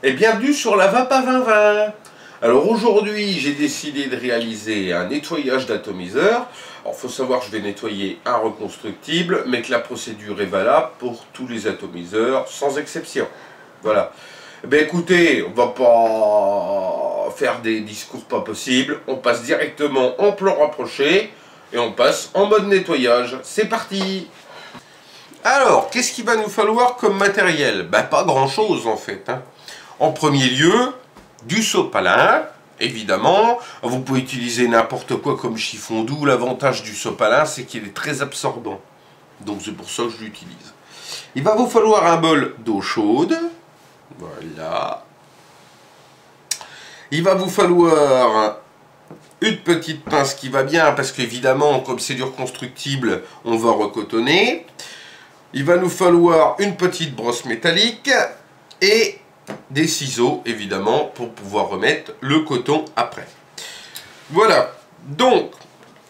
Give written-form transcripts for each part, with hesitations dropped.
et bienvenue sur la Vape à 2020. Alors aujourd'hui, j'ai décidé de réaliser un nettoyage d'atomiseur. Alors il faut savoir que je vais nettoyer un reconstructible, mais que la procédure est valable pour tous les atomiseurs, sans exception. Voilà. Ben écoutez, on va pas faire des discours pas possibles, on passe directement en plan rapproché et on passe en mode nettoyage. C'est parti! Alors, qu'est-ce qu'il va nous falloir comme matériel? Ben pas grand chose en fait. En premier lieu, du sopalin, évidemment. Vous pouvez utiliser n'importe quoi comme chiffon doux. L'avantage du sopalin, c'est qu'il est très absorbant. Donc c'est pour ça que je l'utilise. Il va vous falloir un bol d'eau chaude. Voilà. Il va vous falloir une petite pince qui va bien, parce qu'évidemment, comme c'est du reconstructible, on va recotonner. Il va nous falloir une petite brosse métallique et des ciseaux, évidemment, pour pouvoir remettre le coton après. Voilà. Donc,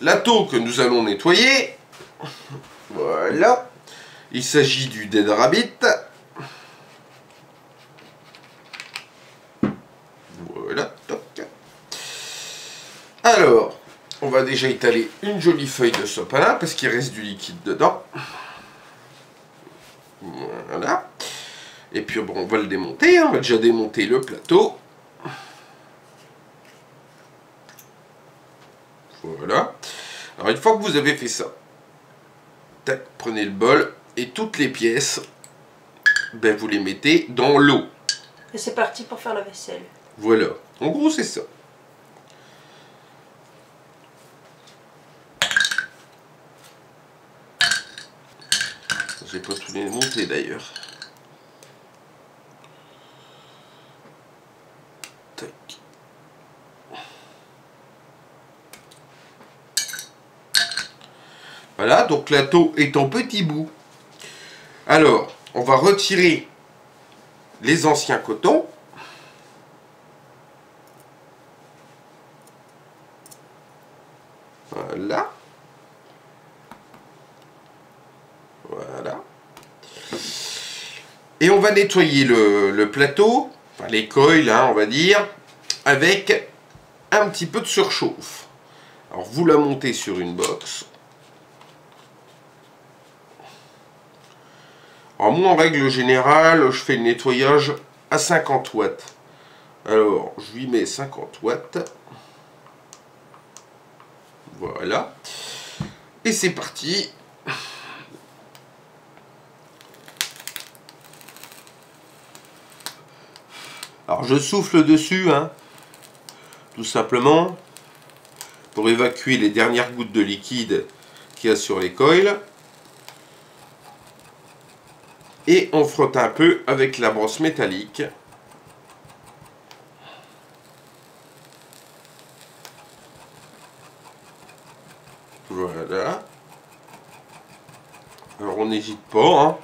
la taux que nous allons nettoyer, voilà. Il s'agit du Dead Rabbit. Voilà, toc. Alors, on va déjà étaler une jolie feuille de sopalin parce qu'il reste du liquide dedans. Voilà. Et puis bon, on va le démonter. On va déjà démonter le plateau. Voilà. Alors une fois que vous avez fait ça, tac, prenez le bol et toutes les pièces, ben, vous les mettez dans l'eau. Et c'est parti pour faire la vaisselle. Voilà. En gros, c'est ça. J'ai pas tous les montés d'ailleurs. Tac. Voilà, donc la taux est en petits bouts. Alors, on va retirer les anciens cotons. Voilà. Voilà. Et on va nettoyer le plateau, enfin les coils, hein, on va dire, avec un petit peu de surchauffe. Alors vous la montez sur une box. Alors moi en règle générale, je fais le nettoyage à 50 watts. Alors je lui mets 50 watts. Voilà. Et c'est parti. Alors je souffle dessus, hein, tout simplement, pour évacuer les dernières gouttes de liquide qu'il y a sur les coils. Et on frotte un peu avec la brosse métallique. Voilà. Alors on n'hésite pas, hein.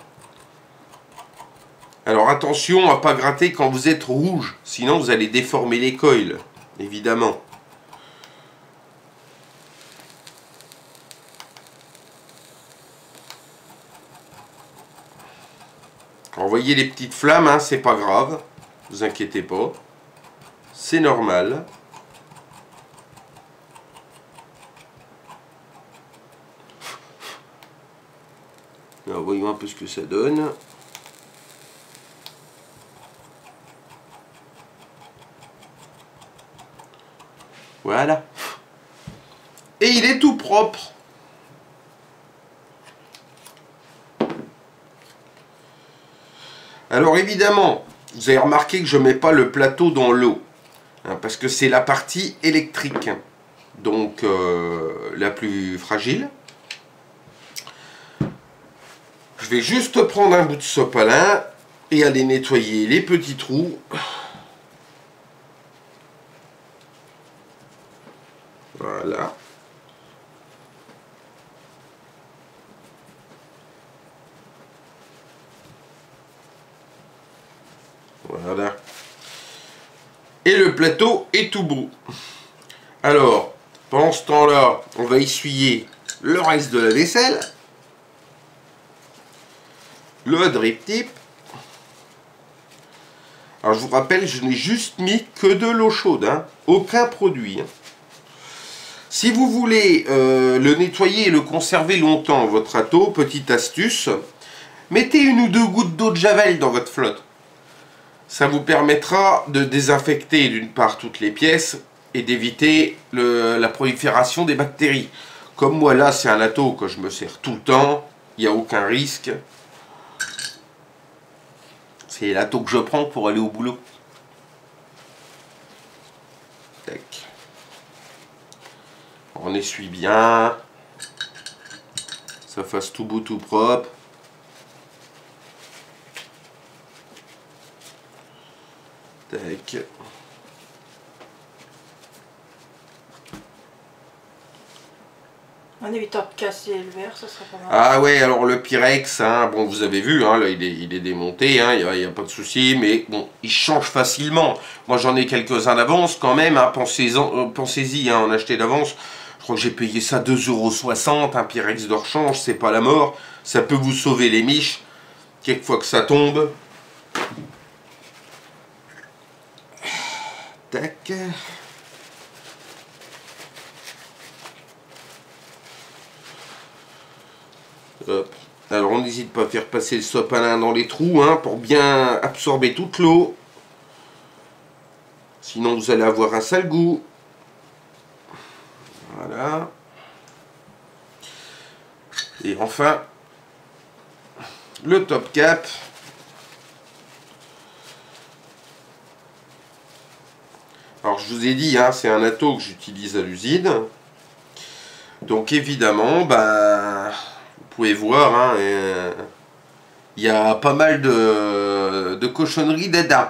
Alors attention à ne pas gratter quand vous êtes rouge, sinon vous allez déformer les coils, évidemment. Alors, voyez les petites flammes, hein, c'est pas grave, vous inquiétez pas, c'est normal. Alors voyons un peu ce que ça donne. Voilà. Et il est tout propre. Alors évidemment, vous avez remarqué que je ne mets pas le plateau dans l'eau. Hein, parce que c'est la partie électrique. Donc la plus fragile. Je vais juste prendre un bout de sopalin et aller nettoyer les petits trous. Voilà. Voilà. Et le plateau est tout beau. Alors, pendant ce temps-là, on va essuyer le reste de la vaisselle. Le drip tip. Alors je vous rappelle, je n'ai juste mis que de l'eau chaude, hein, aucun produit. Hein. Si vous voulez le nettoyer et le conserver longtemps, votre râteau, petite astuce, mettez 1 ou 2 gouttes d'eau de Javel dans votre flotte. Ça vous permettra de désinfecter d'une part toutes les pièces et d'éviter la prolifération des bactéries. Comme moi là, c'est un râteau que je me sers tout le temps, il n'y a aucun risque. C'est le râteau que je prends pour aller au boulot. Tac. On essuie bien. Ça fasse tout beau, tout propre. Tac. En évitant de casser le verre, ça serait pas mal. Ah ouais, alors le Pyrex, hein, bon vous avez vu, hein, là il est démonté, hein, il n'y a pas de souci, mais bon, il change facilement. Moi j'en ai quelques-uns d'avance quand même, hein, pensez-y, hein, en acheter d'avance. Je crois que j'ai payé ça 2,60 €, un Pyrex de rechange, c'est pas la mort. Ça peut vous sauver les miches, quelquefois que ça tombe. Tac. Hop. Alors on n'hésite pas à faire passer le sopalin dans les trous, hein, pour bien absorber toute l'eau. Sinon vous allez avoir un sale goût. Voilà. Et enfin, le top cap. Alors je vous ai dit, hein, c'est un râteau que j'utilise à l'usine. Donc évidemment, ben, vous pouvez voir, hein, il y a pas mal de cochonneries dedans.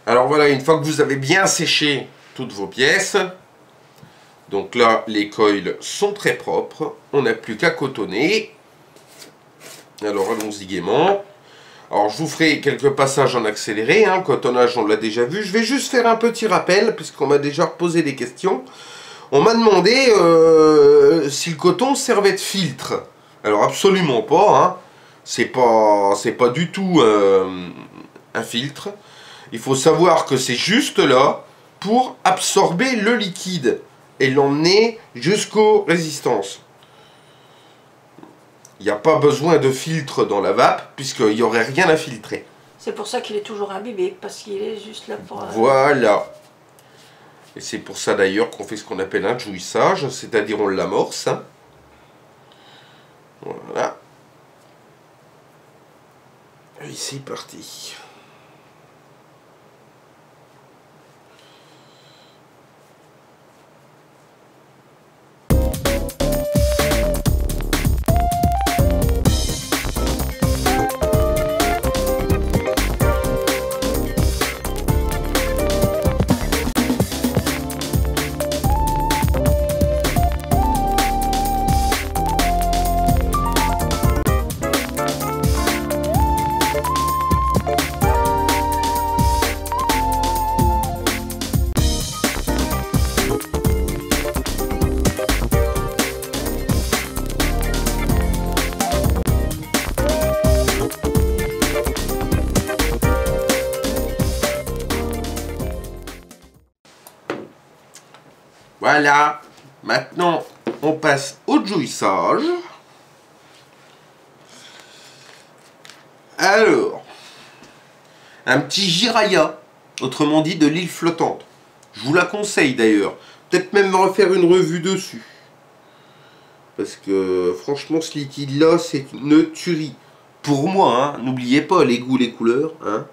Alors voilà, une fois que vous avez bien séché toutes vos pièces, donc là les coils sont très propres, on n'a plus qu'à cotonner. Alors allons-y gaiement. Alors je vous ferai quelques passages en accéléré, hein, cotonnage on l'a déjà vu. Je vais juste faire un petit rappel, puisqu'on m'a déjà posé des questions. On m'a demandé si le coton servait de filtre. Alors absolument pas, hein. C'est pas du tout un filtre. Il faut savoir que c'est juste là pour absorber le liquide et l'emmener jusqu'aux résistances. Il n'y a pas besoin de filtre dans la vape, puisqu'il n'y aurait rien à filtrer. C'est pour ça qu'il est toujours imbibé, parce qu'il est juste là pour... Voilà. Et c'est pour ça d'ailleurs qu'on fait ce qu'on appelle un jouissage, c'est-à-dire on l'amorce. Hein. Voilà. Et c'est parti. Voilà, maintenant on passe au jouissage. Alors, un petit Jiraya, autrement dit de l'île flottante. Je vous la conseille d'ailleurs. Peut-être même refaire une revue dessus. Parce que franchement ce liquide là c'est une tuerie. Pour moi, hein, n'oubliez pas les goûts, les couleurs. Hein.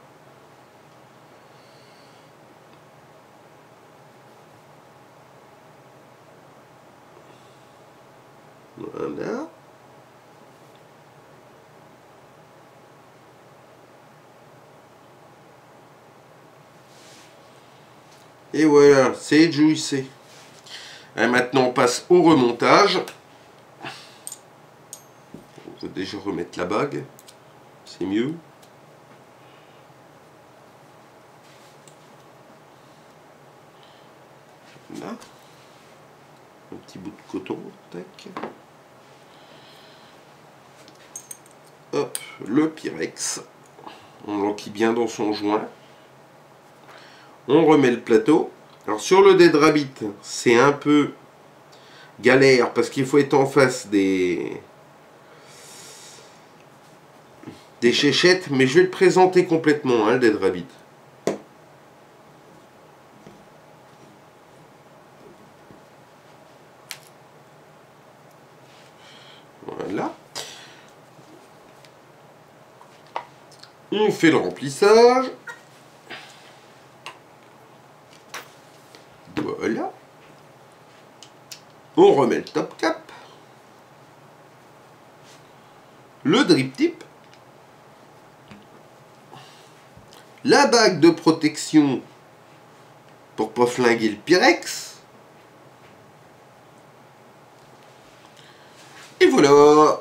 Voilà. Et voilà, c'est jouissé. Et maintenant on passe au remontage. On va déjà remettre la bague. C'est mieux. Là. Un petit bout de coton. Tac. Hop. le Pyrex. On l'enquille bien dans son joint. On remet le plateau. Alors sur le Dead Rabbit, c'est un peu galère parce qu'il faut être en face des chéchettes, mais je vais le présenter complètement, hein, le Dead Rabbit. Voilà. On fait le remplissage. Voilà. On remet le top cap. Le drip tip. La bague de protection pour pas flinguer le Pyrex. Et voilà.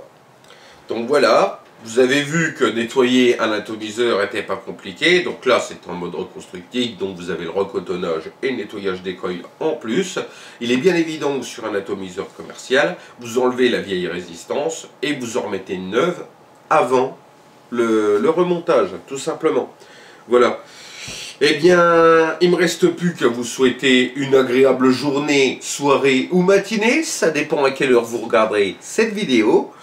Donc voilà, vous avez vu que nettoyer un atomiseur n'était pas compliqué. Donc là, c'est en mode reconstructif. Donc vous avez le recotonnage et le nettoyage des coils en plus. Il est bien évident que sur un atomiseur commercial, vous enlevez la vieille résistance et vous en remettez une neuve avant le remontage, tout simplement. Voilà. Eh bien, il ne me reste plus qu'à vous souhaiter une agréable journée, soirée ou matinée. Ça dépend à quelle heure vous regarderez cette vidéo.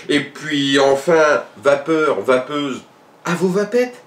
Et puis enfin, vapeur, vapeuse, à vos vapettes.